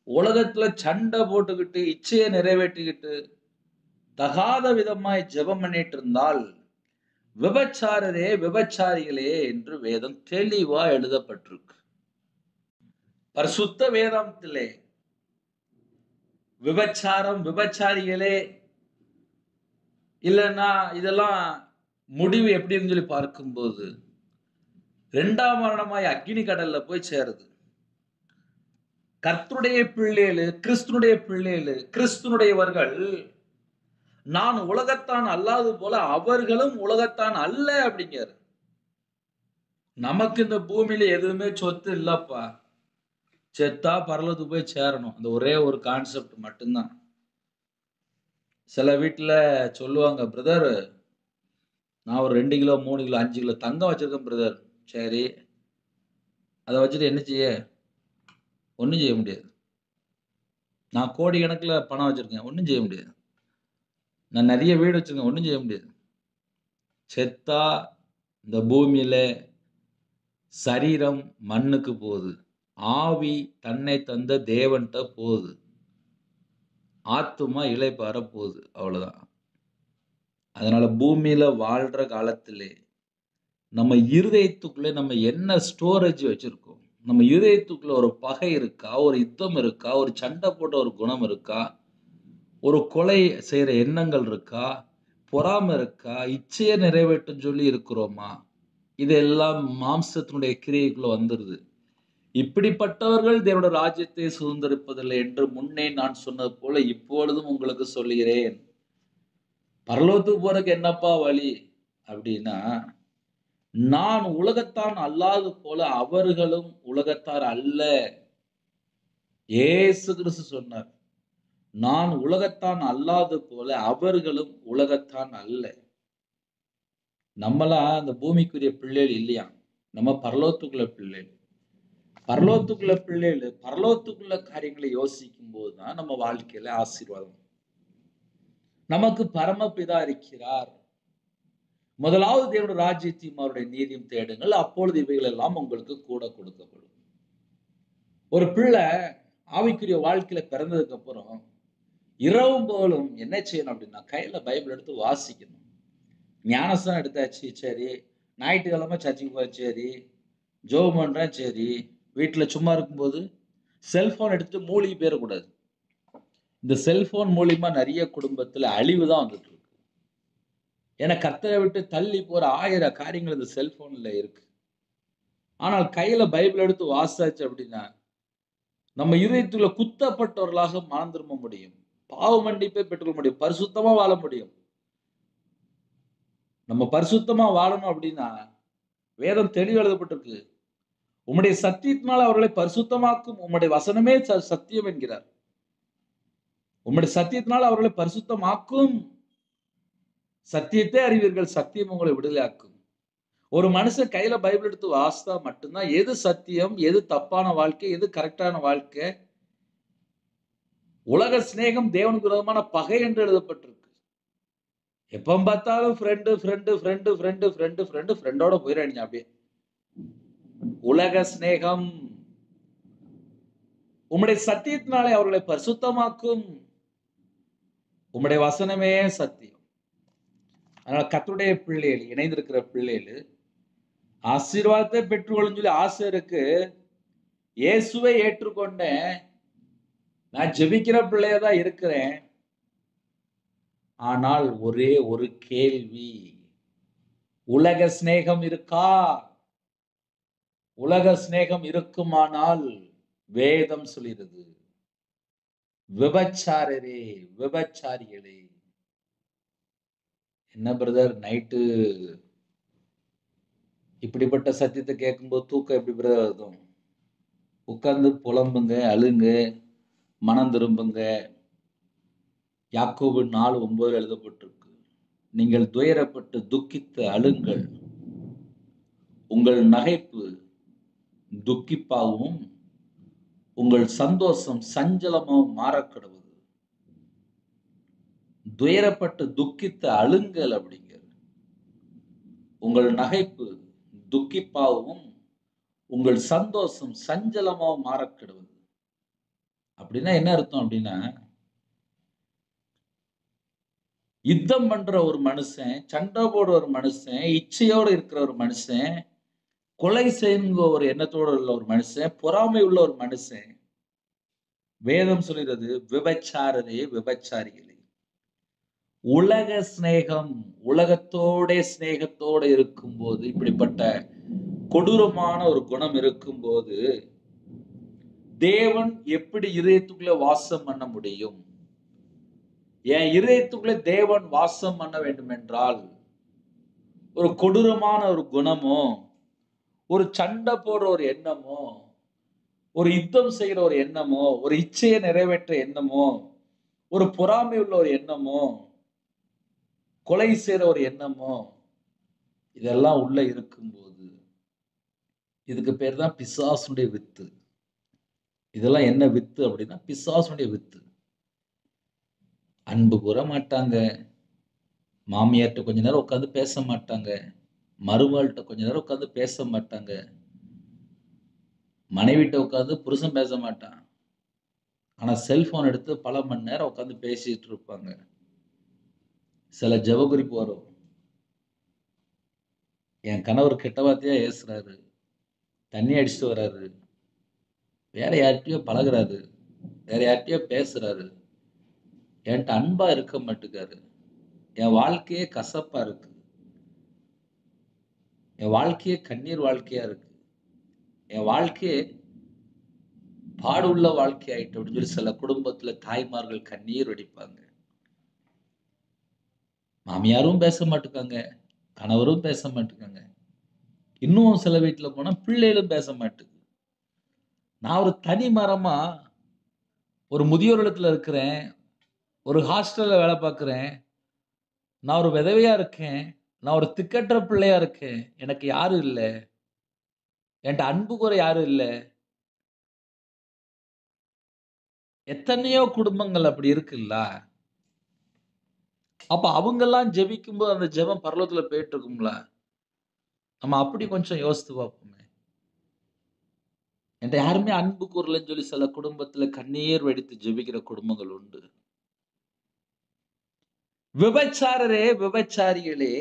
A: உலகத்துல சண்டை போட்டுக்கிட்டு, இச்சையை நிறைவேற்றிக்கிட்டு, தகாத விதமாய் ஜெபம் பண்ணிட்டு இருந்தால், விபச்சாரரே, விபச்சாரிகளே என்று வேதம் தெளிவா எழுதப்பட்டிருக்கு. பரிசுத்த வேதத்திலே விபச்சாரம், விபச்சாரிகளே இல்லைன்னா இதெல்லாம் முடிவு எப்படின்னு சொல்லி பார்க்கும்போது, 2ஆம் மரணமாய் அக்கினி கடல்ல போய் சேருது. கர்த்தருடைய பிள்ளைகளு, கிறிஸ்துனுடைய பிள்ளைகளு, கிறிஸ்துனுடையவர்கள் நான் உலகத்தான் அல்லாது போல அவர்களும் உலகத்தான் அல்ல அப்படிங்கிறார். நமக்கு இந்த பூமியில எதுவுமே சொத்து இல்லப்பா. செத்தா பரலோகத்துக்கு போய் சேரணும். அந்த ஒரே ஒரு கான்செப்ட் மட்டும்தான். சில வீட்டுல சொல்லுவாங்க, பிரதர் நான் ஒரு 2 கிலோ 3 கிலோ 5 கிலோ தங்கம் வச்சிருக்கேன் பிரதர். சரி, அதை வச்சுட்டு என்ன செய்ய? ஒன்றும் செய்ய முடியாது. நான் கோடி கணக்கில் பணம் வச்சிருக்கேன், ஒன்றும் செய்ய முடியாது. நான் நிறைய வீடு வச்சிருக்கேன், ஒன்றும் செய்ய முடியாது. செத்தா இந்த பூமியில சரீரம் மண்ணுக்கு போகுது, ஆவி தன்னை தந்த தேவன்கிட்ட போகுது, ஆத்துமா இளைப்பாற போகுது, அவ்வளவுதான். அதனால பூமியில வாழ்ற காலத்திலே நம்ம இருதயத்துக்குள்ளே நம்ம என்ன ஸ்டோரேஜ் வச்சிருக்கோம்? நம்ம இருதயத்துக்குள்ள ஒரு பகை இருக்கா? ஒரு யுத்தம் இருக்கா? ஒரு சண்டை போட்ட ஒரு குணம் இருக்கா? ஒரு கொலை செய்யற எண்ணங்கள் இருக்கா? பொறாமை இருக்கா? இச்சையை நிறைவேற்றும் சொல்லி இருக்கிறோமா? இதெல்லாம் மாம்சத்தினுடைய கிரியைக்குள்ள வந்துருது. இப்படிப்பட்டவர்கள் தேவனுடைய ராஜ்யத்தை சுதந்திரிப்பதில்லை என்று முன்னே நான் சொன்னது போல இப்பொழுதும் உங்களுக்கு சொல்லுகிறேன். பரலோகத்துக்கு போறதுக்கு என்னப்பா வழி அப்படின்னா, நான் உலகத்தான் அல்லாது போல அவர்களும் உலகத்தார் அல்ல. இயேசு கிறிஸ்து சொன்னார், நான் உலகத்தான் அல்லாது போல அவர்களும் உலகத்தான் அல்ல. நம்மளா அந்த பூமிக்குரிய பிள்ளைகள் இல்லையா, நம்ம பரலோகத்துக்குள்ள பிள்ளைகள். பரலோகத்துக்குள்ள பிள்ளைகள் பரலோகத்துக்குள்ள காரியங்களை யோசிக்கும் போதுதான் நம்ம வாழ்க்கையில ஆசீர்வாதம். நமக்கு பரமபிதா இருக்கிறார். முதலாவது தேவனுடைய ராஜ்யத்தையும் அவருடைய நீதியும் தேடுங்கள், அப்பொழுது இவைகள் எல்லாம் உங்களுக்கு கூட கொடுக்கப்படும். ஒரு பிள்ளை ஆவிக்குரிய வாழ்க்கையில பிறந்ததுக்கு அப்புறம் இரவும் போலும் என்ன செய்யணும் அப்படின்னா, கையில பைபிள் எடுத்து வாசிக்கணும். ஞானஸ்தானம் எடுத்தாச்சு, சரி. ஞாயிற்றுக்கிழமை சர்ச்சுக்கு போய், சரி. ஜெபம் பண்றேன், சரி. வீட்டுல சும்மா இருக்கும்போது செல்போன் எடுத்து மூழ்கி போயிடக்கூடாது. இந்த செல்போன் மூலியமா நிறைய குடும்பத்துல அழிவு தான் வந்துட்டு இருக்கு. ஏன்னா கர்த்தரை விட்டு தள்ளி போற 1000 காரியங்கள் இந்த செல்போன்ல இருக்கு. ஆனால் கையில பைபிள் எடுத்து வாசாச்சு அப்படின்னா, நம்ம இதயத்துல குத்தப்பட்டவர்களாக மனம் திரும்ப முடியும், பாவ மன்னிப்பை பெற்றுக்கொள்ள முடியும், பரிசுத்தமா வாழ முடியும். நம்ம பரிசுத்தமா வாழணும் அப்படின்னா வேதம் தெளிவு எழுதப்பட்டிருக்கு. உம்முடைய சத்தியத்தினால் அவர்களை பரிசுத்தமாக்கும் உம்முடைய வசனமே சத்தியம் என்கிறார். உம்முடைய சத்தியத்தினால் அவர்களை பரிசுத்தமாக்கும். சத்தியத்தை அறிவீர்கள், சத்தியம் உங்களை விடுதலையாக்கும். ஒரு மனுஷன் கையில பைபிள் எடுத்து வாசித்தா மட்டும்தான் எது சத்தியம், எது தப்பான வாழ்க்கை, எது கரெக்டான வாழ்க்கை. உலக சிநேகம் தேவனுக்கு விரோதமான பகை என்று எழுதப்பட்டிருக்கு. எப்ப பார்த்தாலும் friend friend friend friend friend friend ஃப்ரெண்டோட போயிடாதீங்க அப்படியே. உலக சிநேகம். உம்முடைய சத்தியத்தினாலே அவர்களை பரிசுத்தமாக்கும். உம்முடைய வசனமே சத்தியம். அதனால கர்த்தருடைய பிள்ளைகள், இணைந்திருக்கிற பிள்ளைகள் ஆசீர்வாதத்தை பெற்றுக்கொள்ளும் சொல்லி ஆசை இருக்கு. இயேசுவை ஏற்றுக்கொண்டேன், நான் ஜெபிக்கிற பிள்ளையா தான் இருக்கிறேன். ஆனால் ஒரே ஒரு கேள்வி, உலக சிநேகம் இருக்கா? உலக சிநேகம் இருக்குமானால் வேதம் சொல்கிறது, விபச்சாரரே, விபச்சாரிகளே. என்ன பிரதர் நைட்டு இப்படிப்பட்ட சத்தியத்தை கேட்கும்போது தூக்கம் எப்படி பிரதர் வருதும்? உட்கார்ந்து புலம்புங்க, அழுங்க, மனம் திரும்புங்க. யாக்கோபு 4:9 எழுதப்பட்டிருக்கு. நீங்கள் துயரப்பட்டு துக்கித்து அழுங்கள், உங்கள் நகைப்பு துக்கிப்பாகவும் உங்கள் சந்தோஷம் சஞ்சலமாகவும் மாறக்கடவுது. துயரப்பட்டு துக்கித்து அழுங்கள் அப்படிங்கிற, உங்கள் நகைப்பு துக்கிப்பாகவும் உங்கள் சந்தோஷம் சஞ்சலமாகவும் மாறக்கடவுது. அப்படின்னா என்ன அர்த்தம் அப்படின்னா, யுத்தம் பண்ற ஒரு மனுஷன், சண்டை போடுற ஒரு மனுஷன், இச்சையோடு இருக்கிற ஒரு மனுஷன், கொலை செய்யுங்க ஒரு எண்ணத்தோடு உள்ள ஒரு மனுஷன், பொறாமை உள்ள ஒரு மனுஷன், வேதம் சொல்கிறது விபச்சாரரே விபச்சாரிகளே, உலக சிநேகம், உலகத்தோட சிநேகத்தோட இருக்கும்போது, இப்படிப்பட்ட கொடூரமான ஒரு குணம் இருக்கும்போது தேவன் எப்படி இதயத்துக்குள்ள வாசம் பண்ண முடியும்? என் இதயத்துக்குள்ள தேவன் வாசம் பண்ண வேண்டும் என்றால் ஒரு கொடூரமான ஒரு குணமோ, ஒரு சண்டை போடுற ஒரு எண்ணமோ, ஒரு யுத்தம் செய்கிற ஒரு எண்ணமோ, ஒரு இச்சையை நிறைவேற்ற எண்ணமோ, ஒரு பொறாமை உள்ள ஒரு எண்ணமோ, கொலை செய்கிற ஒரு எண்ணமோ, இதெல்லாம் உள்ள இருக்கும்போது இதுக்கு பேர் தான் பிசாசுடைய வித்து. இதெல்லாம் என்ன வித்து அப்படின்னா பிசாசுடைய வித்து. அன்பு கூற மாட்டாங்க, மாமியார்ட்ட கொஞ்ச நேரம் உட்காந்து பேச மாட்டாங்க, மருமகள்கிட்ட கொஞ்ச நேரம் உட்காந்து பேச மாட்டாங்க, மனைவிட்ட உட்காந்து புருஷன் பேச மாட்டான். ஆனா செல்போன் எடுத்து பல மணி நேரம் உட்காந்து பேசிட்டு இருப்பாங்க. சில ஜெப குறிப்பு வரும், என் கணவர் கெட்ட வார்த்தையா ஏசுறாரு, தண்ணி அடிச்சுட்டு வர்றாரு, வேற யார்கிட்டயோ பழகுறாரு, வேற யார்கிட்டயோ பேசுறாரு, என்கிட்ட அன்பா இருக்க மாட்டேங்காரு, என் வாழ்க்கையே கசப்பா இருக்கு, என் வாழ்க்கையே கண்ணீர் வாழ்க்கையா இருக்கு, என் வாழ்க்கையே பாடுள்ள வாழ்க்கை ஆயிட்டு அப்படின்னு சொல்லி சில குடும்பத்துல தாய்மார்கள் கண்ணீர் வடிப்பாங்க. மாமியாரும் பேச மாட்டுக்காங்க, கணவரும் பேச மாட்டுக்காங்க, இன்னும் சில வீட்டுல போனா பிள்ளைகளும் பேச மாட்டுக்கு. நான் ஒரு தனி மரமா ஒரு முதியோர் இல்லத்துல இருக்கிறேன், ஒரு ஹாஸ்டல்ல வேலை பார்க்கிறேன், நான் ஒரு விதவையா இருக்கேன், நான் ஒரு திக்கற்ற பிள்ளையா இருக்கேன், எனக்கு யாரும் இல்லை, என்கிட்ட அன்பு கூற யாரும் இல்லை. எத்தனையோ குடும்பங்கள் அப்படி இருக்குல்ல. அப்ப அவங்கெல்லாம் ஜெபிக்கும்போது அந்த ஜெபம் பரலோகத்துல போயிட்டு இருக்கும்ல. நம்ம அப்படி கொஞ்சம் யோசித்து பார்ப்போமே. என்கிட்ட யாருமே அன்பு கூறலன்னு சொல்லி சில குடும்பத்துல கண்ணீர் வடித்து ஜெபிக்கிற குடும்பங்கள் உண்டு. விபச்சாரரே விபச்சாரிகளே,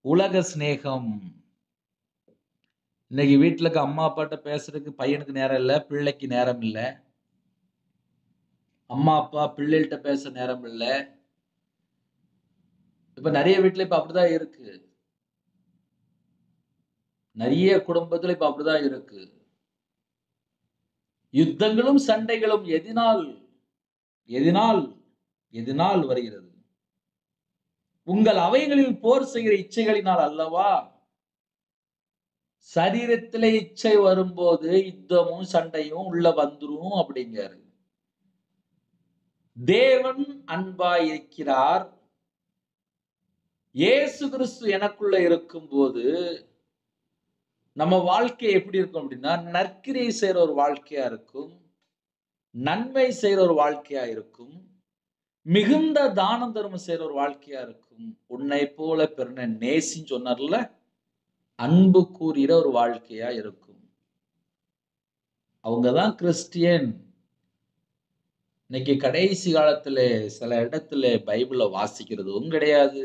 A: உலக சிநேகம். இன்னைக்கு வீட்டுல இருக்க அம்மா அப்பாட்ட பேசுறதுக்கு பையனுக்கு நேரம் இல்ல, பிள்ளைக்கு நேரம் இல்ல. அம்மா அப்பா பிள்ளைகிட்ட பேச நேரம் இல்ல. இப்ப நிறைய வீட்டுல இப்ப அப்படிதான் இருக்கு. நிறைய குடும்பத்துல இப்ப அப்படிதான் இருக்கு. யுத்தங்களும் சண்டைகளும் எதினால் எதினால் எதினால் வருகிறது? உங்கள் அவைகளில் போர் செய்கிற இச்சைகளினால் அல்லவா? சரீரத்திலே இச்சை வரும்போது யுத்தமும் சண்டையும் உள்ள வந்துரும் அப்படிங்கிறாரு. தேவன் அன்பாய் இருக்கிறார். இயேசு கிறிஸ்து எனக்குள்ள இருக்கும்போது நம்ம வாழ்க்கை எப்படி இருக்கும் அப்படின்னா, நற்கிரியை செய்யற ஒரு வாழ்க்கையா இருக்கும், நன்மை செய்யற ஒரு வாழ்க்கையா இருக்கும், மிகுந்த தானம் தர்மம் செய்யற ஒரு வாழ்க்கையா இருக்கும். உன்னை போல பிறனை நேசின்னு சொன்னார்ல, அன்பு கூறுகிற ஒரு வாழ்க்கையா இருக்கும். அவங்கதான் கிறிஸ்டியன். இன்னைக்கு கடைசி காலத்துல சில இடத்துல பைபிள வாசிக்கிறதும் கிடையாது,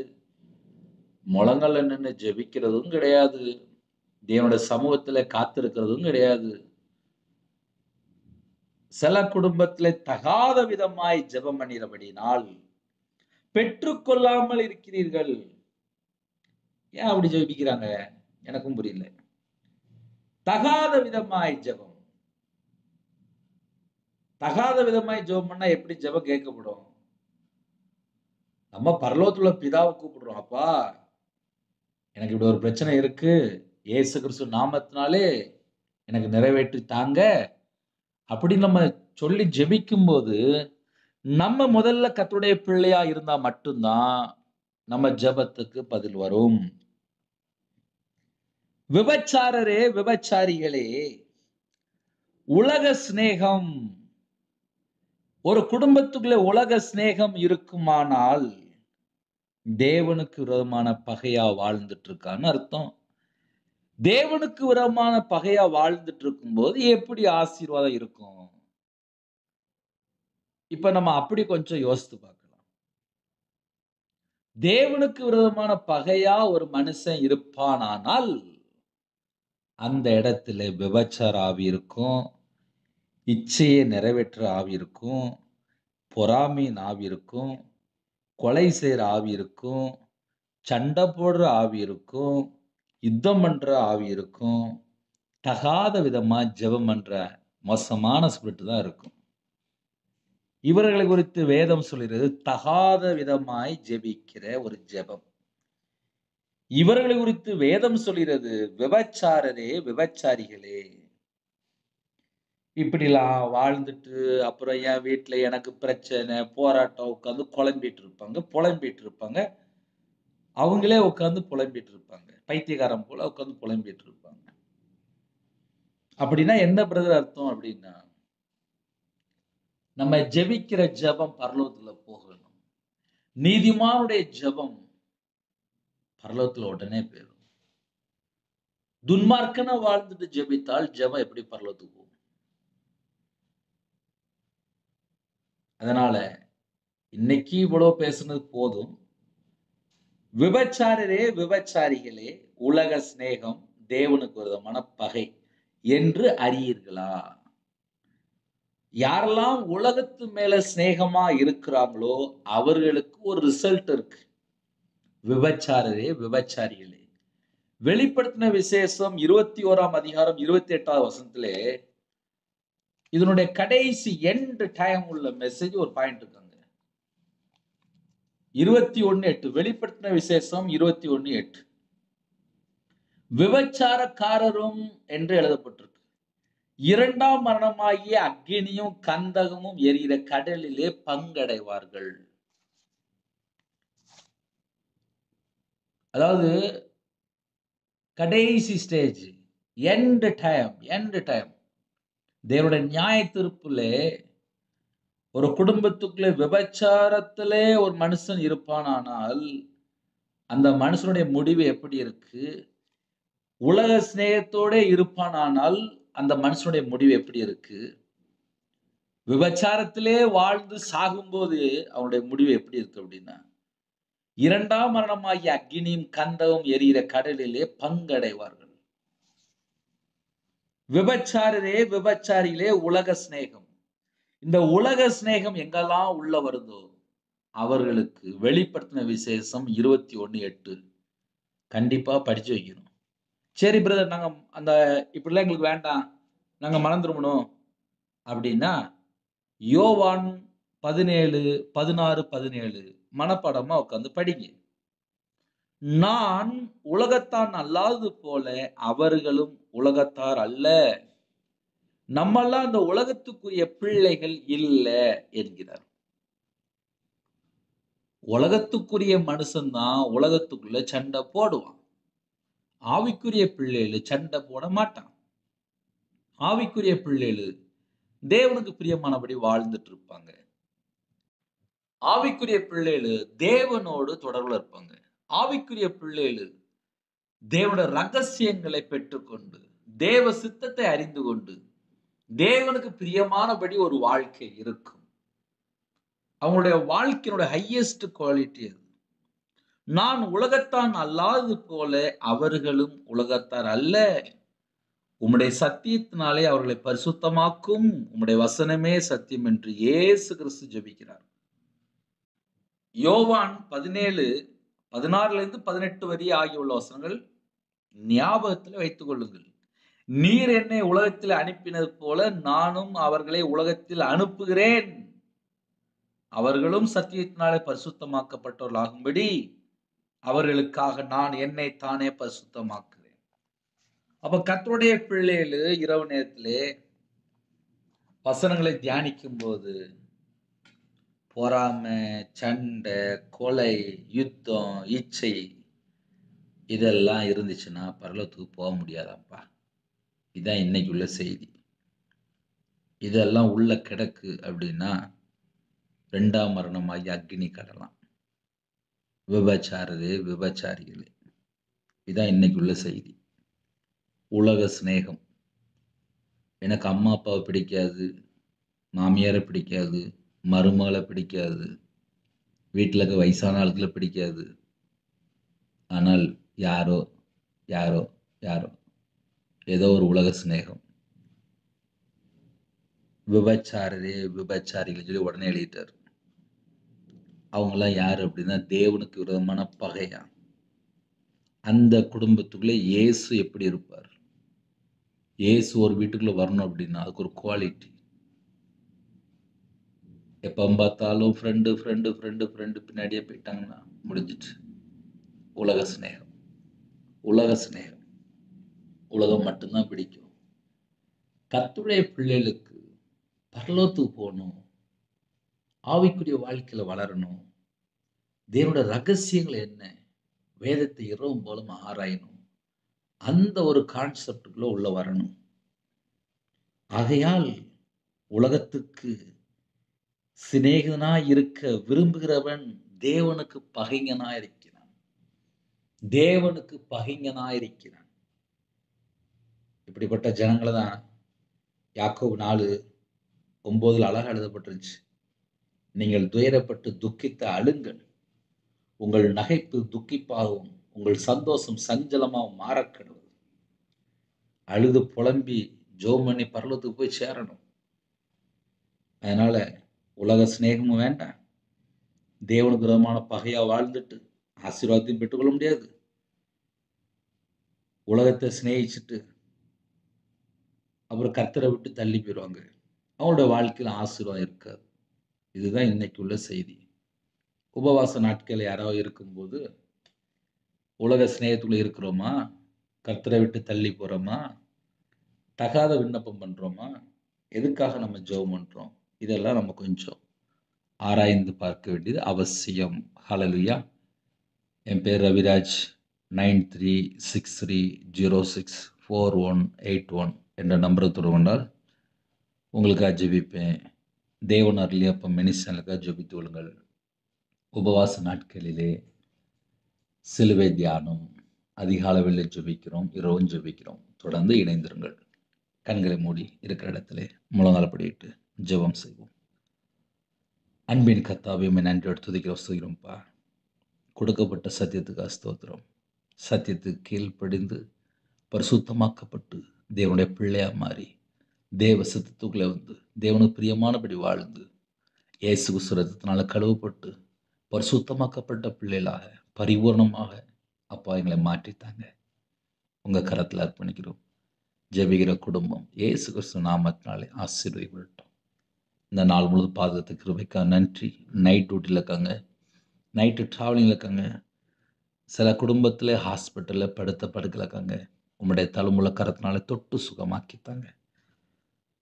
A: முழங்கல்ல நின்று ஜெபிக்கிறதும் கிடையாது, தேவனுடைய சமூகத்துல காத்திருக்கிறதும் கிடையாது. சில குடும்பத்திலே தகாத விதமாய் ஜெபம் பண்ணிறபடினால் பெற்றுக்கொள்ளாமல் இருக்கிறீர்கள். ஏன் அப்படி ஜெபிக்கிறாங்க? எனக்கும் புரியல. தகாத விதமாய் ஜெபம். தகாத விதமாய் ஜெபம் பண்ணா எப்படி ஜெபம் கேட்கப்படும்? நம்ம பரலோகத்துல பிதாவை கூப்பிடுறோம், அப்பா எனக்கு இப்படி ஒரு பிரச்சனை இருக்கு, இயேசு கிறிஸ்து நாமத்தினாலே எனக்கு நிறைவேற்றி தாங்க அப்படின்னு நம்ம சொல்லி ஜெபிக்கும் போது நம்ம முதல்ல கர்த்தருடைய பிள்ளையா இருந்தா மட்டும்தான் நம்ம ஜெபத்துக்கு பதில் வரும். விபச்சாரரே, விபச்சாரிகளே, உலக சிநேகம், ஒரு குடும்பத்துக்குள்ள உலக சிநேகம் இருக்குமானால் தேவனுக்கு விரோதமான பகையா வாழ்ந்துட்டு இருக்கான்னு அர்த்தம். தேவனுக்கு விரோதமான பகையா வாழ்ந்துட்டு இருக்கும்போது எப்படி ஆசீர்வாதம் இருக்கும்? இப்ப நம்ம அப்படி கொஞ்சம் யோசித்து பார்க்கலாம். தேவனுக்கு விரோதமான பகையா ஒரு மனுஷன் இருப்பானானால் அந்த இடத்துல விபச்சார ஆவி இருக்கும், இச்சையை நிறைவேற்ற ஆவி இருக்கும், பொறாமையின் ஆவி இருக்கும், கொலை செய்யற ஆவி இருக்கும், சண்டை போடுற ஆவி இருக்கும், யுத்தம் பண்ற ஆவி இருக்கும், தகாத விதமா ஜெபம் பண்ற மோசமான ஸ்பிரிட் தான் இருக்கும். இவர்களை குறித்து வேதம் சொல்கிறது தகாத விதமாய் ஜெபிக்கிற ஒரு ஜெபம். இவர்களை குறித்து வேதம் சொல்கிறது விபச்சாரரே, விபச்சாரிகளே. இப்படிலாம் வாழ்ந்துட்டு அப்புறம் என் வீட்டுல எனக்கு பிரச்சனை, போராட்டம் உட்கார்ந்து புலம்பிட்டு இருப்பாங்க. அவங்களே உட்கார்ந்து புலம்பிட்டு இருப்பாங்க. பைத்தியக்காரன் போல உட்கார்ந்து புலம்பிட்டு இருப்பாங்க. அப்படின்னா என்ன பிரதர் அர்த்தம் அப்படின்னா, நம்ம ஜெபிக்கிற ஜெபம் பரலோகத்துல போகணும். நீதிமானுடைய ஜெபம் பரலோகத்துல உடனே போயிடும். துன்மார்க்கனா வாழ்ந்துட்டு ஜெபித்தால் ஜெபம் எப்படி பரலோகத்துக்கு போகும்? அதனால இன்னைக்கு இவ்வளவு பேசுனது போதும். விபச்சாரரே, விபச்சாரிகளே, உலக சிநேகம் தேவனுக்கு விரோதமான பகை என்று அறியீர்களா? யாரெல்லாம் உலகத்து மேல சிநேகமா இருக்கிறாங்களோ அவர்களுக்கு ஒரு ரிசல்ட் இருக்கு. விபச்சாரரே, விபச்சாரிகளே. வெளிப்படுத்தின விசேஷம் 21ஆம் அதிகாரம் 28வது வசனத்திலே இதனுடைய கடைசி எண்ட் டைம் உள்ள மெசேஜ் ஒரு பாயிண்ட் இருக்காங்க. 21:8 வெளிப்படுத்தின விசேஷம் 21:8 விபச்சாரக்காரரும் என்று எழுதப்பட்டிருக்கு. இரண்டாம் மரணமாகிய அக்கினியும் கந்தகமும் எரிகிற கடலிலே பங்கடைவார்கள். அதாவது கடைசி ஸ்டேஜ், எண்ட் டைம். தேவனுடைய நியாய தீர்ப்புலே ஒரு குடும்பத்துக்குள்ளே விபச்சாரத்திலே ஒரு மனுஷன் இருப்பானால் அந்த மனுஷனுடைய முடிவு எப்படி இருக்கு? உலக சிநேகத்தோட இருப்பானால் அந்த மனுஷனுடைய முடிவு எப்படி இருக்கு? விபச்சாரத்திலே வாழ்ந்து சாகும்போது அவனுடைய முடிவு எப்படி இருக்கு அப்படின்னா, இரண்டாம் மரணமாகிய அக்கினியும் கந்தகம் எரிகிற கடலிலே பங்கடைவார்கள். விபச்சாரரே, விபச்சாரிகளே, உலக சிநேகம். இந்த உலக சிநேகம் எங்கெல்லாம் உள்ள வருதோ அவர்களுக்கு வெளிப்படுத்தின விசேஷம் 21:8 கண்டிப்பா படிச்சு வைக்கணும். சரி பிரதர், நாங்க அந்த இப்படிலாம் எங்களுக்கு வேண்டாம், நாங்க மனம் திரும்பணும் அப்படின்னா யோவான் 17:16-17 மனப்பாடமா உட்கார்ந்து படிங்க. நான் உலகத்தான் அல்லாதது போல அவர்களும் உலகத்தார் அல்ல. நம்மெல்லாம் அந்த உலகத்துக்குரிய பிள்ளைகள் இல்ல என்கிறார். உலகத்துக்குரிய மனுஷன்தான் உலகத்துக்குள்ள சண்டை போடுவான். ஆவிக்குரிய பிள்ளைகள் சண்டை போட மாட்டான். ஆவிக்குரிய பிள்ளைகள் தேவனுக்கு பிரியமானபடி வாழ்ந்துட்டு இருப்பாங்க. ஆவிக்குரிய பிள்ளைகள் தேவனோடு தொடர்புல இருப்பாங்க. ஆவிக்குரிய பிள்ளைகள் தேவனுடைய ரகசியங்களை பெற்றுக்கொண்டு தேவ சித்தத்தை அறிந்து கொண்டு தேவனுக்கு பிரியமானபடி ஒரு வாழ்க்கை இருக்கும். அவங்களுடைய வாழ்க்கையினுடைய ஹையஸ்ட் குவாலிட்டி அது. நான் உலகத்தான் அல்லாதது போல அவர்களும் உலகத்தார் அல்ல. உம்முடைய சத்தியத்தினாலே அவர்களை பரிசுத்தமாக்கும். உம்முடைய வசனமே சத்தியம் என்று இயேசு கிறிஸ்து ஜெபிக்கிறார். யோவான் 17:16-18 வரை ஆகியுள்ள வசனங்கள் ஞாபகத்தில் வைத்துக் கொள்ளுங்கள். நீர் என்னை உலகத்தில் அனுப்பினது போல நானும் அவர்களை உலகத்தில் அனுப்புகிறேன். அவர்களும் சத்தியத்தினாலே பரிசுத்தமாக்கப்பட்டவர்களாகும்படி அவர்களுக்காக நான் என்னை தானே பரிசுத்தமாக்குகிறேன். அப்ப கர்த்தருடைய பிள்ளைகள் இரவு நேரத்திலே வசனங்களை தியானிக்கும் போது
B: பொறாமை, சண்டை, கொலை, யுத்தம், இச்சை இதெல்லாம் இருந்துச்சுன்னா பரலோகத்துக்கு போக முடியாதாப்பா. இதான் இன்னைக்கு உள்ள செய்தி. இதெல்லாம் உள்ள கிடக்கு அப்படின்னா 2ஆம் மரணமாகி அக்கினி கடலாம். விபச்சாரிகளே, இதான் இன்னைக்கு உள்ள செய்தி. உலக சிநேகம். எனக்கு அம்மா அப்பாவை பிடிக்காது, மாமியாரை பிடிக்காது, மருமகளை பிடிக்காது, வீட்டில் இருக்க வயசான ஆட்களை பிடிக்காது. ஆனால் யாரோ யாரோ யாரோ ஏதோ ஒரு உலக சிநேகம். விபச்சாரிகள் சொல்லி உடனே எழுதிட்டார். அவங்கெல்லாம் யாரு அப்படின்னா தேவனுக்கு விரோதமான பகையா. அந்த குடும்பத்துக்குள்ளே இயேசு எப்படி இருப்பார்? இயேசு ஒரு வீட்டுக்குள்ள வரணும் அப்படின்னா அதுக்கு ஒரு குவாலிட்டி. எப்போ பார்த்தாலும் ஃப்ரெண்டு ஃப்ரெண்டு ஃப்ரெண்டு ஃப்ரெண்டு பின்னாடியே போயிட்டாங்கன்னா முடிஞ்சிட்டு. உலக சிநேகம், உலக சிநேகம், உலகம் மட்டும்தான் பிடிக்கும். கர்த்தருடைய பிள்ளைகளுக்கு பரலோகத்துக்கு போகணும், ஆவிக்குரிய வாழ்க்கையில வளரணும், தேவனுடைய ரகசியங்கள் என்ன, வேதத்தை இரவும் போலும் ஆராயணும், அந்த ஒரு கான்செப்டுக்குள்ள உள்ள வரணும். ஆகையால் உலகத்துக்கு சிநேகிதனாய் இருக்க விரும்புகிறவன் தேவனுக்கு பகைஞனாய் இருக்கிறான். தேவனுக்கு பகைஞனாய் இருக்கிறான். இப்படிப்பட்ட ஜனங்களை தான் யாக்கோபு 4:9 அழகா எழுதப்பட்டிருந்துச்சு. நீங்கள் துயரப்பட்டு துக்கித்த அழுங்கள், உங்கள் நகைப்பு துக்கிப்பாகவும் உங்கள் சந்தோஷம் சஞ்சலமாகவும் மாறக்கெடுவது. அழுது புலம்பி ஜோம் பண்ணி பரலோகத்துக்கு போய் சேரணும். அதனால உலக சிநேகமும் வேண்டாம், தேவனுக்கு விரோதமான பகையா வாழ்ந்துட்டு ஆசீர்வாதத்தையும் பெற்றுக்கொள்ள முடியாது. உலகத்தை சிநேகிச்சுட்டு அப்புறம் கர்த்தரை விட்டு தள்ளி போயிடுவாங்க. அவங்களோட வாழ்க்கையில் ஆசீர்வாதம் இருக்காது. இதுதான் இன்னைக்கு உள்ள செய்தி. உபவாச நாட்கள் யாராவது இருக்கும்போது உலக சிநேகத்துக்குள்ள இருக்கிறோமா, கர்த்தரை விட்டு தள்ளி போறோமா, தகாத விண்ணப்பம் பண்றோமா, எதுக்காக நம்ம ஜெபம் பண்றோம், இதெல்லாம் நம்ம கொஞ்சம் ஆராய்ந்து பார்க்க வேண்டியது அவசியம். ஹல்லேலூயா. என் பேர் ரவிராஜ். 9363064181 என்ற நம்பரை தொடர்பு கொண்டால் உங்களுக்காக ஜெபிப்பேன். தேவன் அருளிய அப்ப மினிஸ்டனுக்காக ஜெபித்து கொள்ளுங்கள். உபவாச நாட்களிலே சிலுவை தியானம் அதிகாலையில் ஜெபிக்கிறோம், இரவும் ஜெபிக்கிறோம். தொடர்ந்து இணைந்திருங்கள். கண்களை மூடி இருக்கிற இடத்துல முழங்கால்படியிட்டு ஜெபம் செய்வோம். அன்பின் கர்த்தாவே, உம்மை நன்றியோடு துதிக்கிறோம்ப்பா. கொடுக்கப்பட்ட சத்தியத்துக்கு ஸ்தோத்திரம். சத்தியத்துக்கு கீழ்ப்படிந்து பரிசுத்தமாக்கப்பட்டு தேவனுடைய பிள்ளையா மாறி தேவ சித்தத்துக்குள்ளே வந்து தேவனுக்கு பிரியமானபடி வாழ்ந்து இயேசு கிறிஸ்து ரத்தத்தினால கழுவப்பட்டு பரிசுத்தமாக்கப்பட்ட பிள்ளைகளாக பரிபூர்ணமாக அப்பா எங்களை மாற்றித்தாங்க. உங்கள் கரத்தில் அர்ப்பணிக்கிறோம். ஜெபிக்கிற குடும்பம் இயேசு கிறிஸ்து நாமத்தினாலே ஆசீர்வதிக்கப்படட்டும். இந்த நாள் முழுது பாதுகாத்து கிருபைக்காக நன்றி. நைட் டியூட்டியில் இருக்காங்க, நைட்டு ட்ராவலிங்கில் இருக்காங்க, சில குடும்பத்தில் ஹாஸ்பிட்டலில் படுத்த படுக்கையில் இருக்காங்க. உம்முடைய தலைமுள்ள கரத்தினால தொட்டு சுகமாக்கித்தாங்க.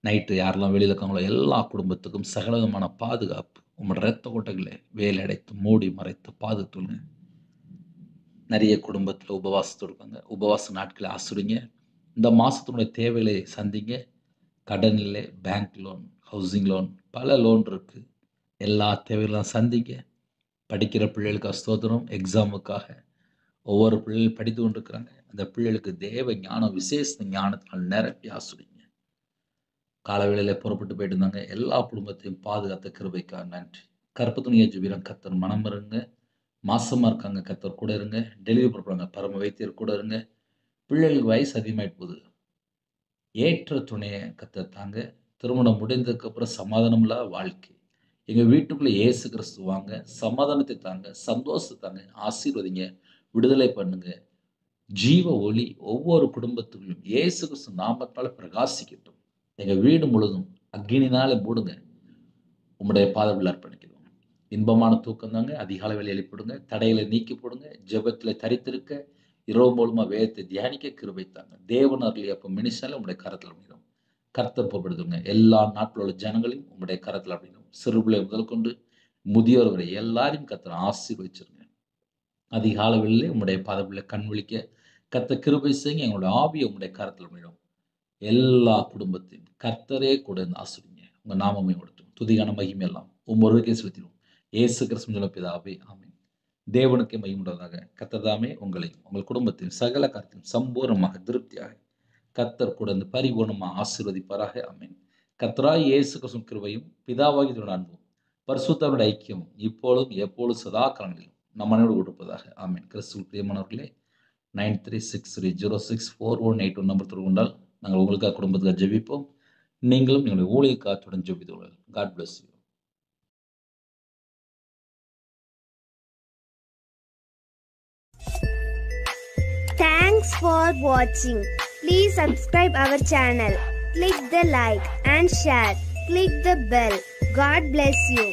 B: நைட்டு யாரெல்லாம் வெளியில் இருக்காங்களோ எல்லா குடும்பத்துக்கும் சகலவிதமான பாதுகாப்பு உங்களோட இரத்த கோட்டைகளை வேலை அடைத்து மூடி மறைத்து பாதுகாத்துங்க. நிறைய குடும்பத்தில் உபவாசத்தோடு இருக்காங்க. உபவாச நாட்களை ஆசிரிங்க. இந்த மாதத்தினுடைய தேவைகளை சந்திங்க. கடன் இல்லை, பேங்க் லோன், ஹவுசிங் லோன், பல லோன் இருக்குது. எல்லா தேவைகளும் சந்திங்க. படிக்கிற பிள்ளைகளுக்கு ஸ்தோத்திரம். எக்ஸாமுக்காக ஒவ்வொரு பிள்ளைகளும் படித்து கொண்டு இருக்கிறாங்க. அந்த பிள்ளைகளுக்கு தேவ ஞானம் விசேஷ ஞானத்தினால் நிரப்பி ஆசிரிங்க. காலவேளையில் புறப்பட்டு போயிட்டு இருந்தாங்க. எல்லா குடும்பத்தையும் பாதுகாத்த கிருபைக்காக நன்றி. கருப்பு துணியை ஜெபிக்கிறோம். கர்த்தர் மனம் இருங்க. மாசமாக இருக்காங்க, கர்த்தர் கூட இருங்க. டெலிவரி புறப்படுறாங்க, பரம வைத்தியர் கூட இருங்க. பிள்ளைகளுக்கு வயசு அதிகமாகிட்டு போகுது, ஏற்ற துணையை கர்த்தர் தாங்க. திருமணம் முடிந்ததுக்கப்புறம் சமாதானம் இல்லாத வாழ்க்கை எங்கள் வீட்டுக்குள்ளே இயேசு கிறிஸ்து வாங்க, சமாதானத்தை தாங்க, சந்தோஷத்தை தாங்க, ஆசீர்வதிங்க, விடுதலை பண்ணுங்க. ஜீவ ஒளி ஒவ்வொரு குடும்பத்துக்குள்ளும் இயேசு கிறிஸ்து நாமத்தால் பிரகாசிக்கட்டும். எங்கள் வீடு முழுதும் அக்னினால மூடுங்க. உம்முடைய பாதத்தில் அர்ப்பணிக்கிறோம். இன்பமான தூக்கம் தாங்க. அதிகாலை வேலை எழுப்பிடுங்க. தடைகளை நீக்கி போடுங்க. ஜெபத்தில் தரித்திருக்க இரவு மூலமாக வேதத்தை தியானிக்க கிருபை தாங்க. தேவன் அருளிய அப்போ மினிஸ்டரில் உங்களுடைய கரத்தில் அப்படிங்கிறோம். கர்த்தர் பொறுப்படுத்துங்க. எல்லா நாட்டில் உள்ள ஜனங்களையும் உங்களுடைய கரத்தில் அப்படிங்கிறோம். சிறுபிள்ளை முதல் கொண்டு முதியோர் வரை எல்லாரையும் கர்த்தர் ஆசீர்வதிச்சிருங்க. அதிகாலங்களிலே உம்முடைய பாதங்களில் கண் விழிக்க கர்த்தர் கிருபை செய்யுங்க. எங்களுடைய ஆவியை உம்முடைய கரத்தில் விடும். எல்லா குடும்பத்தையும் கர்த்தரே கூட இருந்து ஆசீர்வதிங்க. உங்கள் நாமமே கொடுத்தும் துதிகான மகிமை எல்லாம் ஒவ்வொருவருக்கே செலுத்திடும். இயேசு கிறிஸ்துவின் மூலம் பிதாவே, ஆமென். தேவனுக்கே மகிமையுண்டதாக. கர்த்தர் தாமே உங்களையும் உங்கள் குடும்பத்தையும் சகல காரியத்தையும் சம்பூர்ணமாக திருப்தியாக கர்த்தர் கூட இருந்து பரிபூர்ணமாக ஆசீர்வதிப்பாராக. ஆமென். கர்த்தராய் இயேசு கிறிஸ்துவின் கிருபையும் பிதாவாகிய தேவனுடைய அன்பும் பரிசுத்தருடைய ஐக்கியம் இப்பொழுதும் எப்பொழுதும் சதா காலங்களிலும் நம் அனைவரோடு கொடுப்பதாக. ஆமென். கிறிஸ்துவுக்குள் பிரியமானவர்களே, 9363064181 நம்பர் தொடர்பு கொண்டால் நாங்கள் உங்களுக்காக குடும்பத்துக்காக ஜெபிப்போம். நீங்களும் எங்களுடைய ஊழியக்காரத்துடன் ஜெபித்துள்ளீர்கள். God bless you.
C: Thanks for watching. Please subscribe our channel. Click the like and share. Click the bell. God bless you.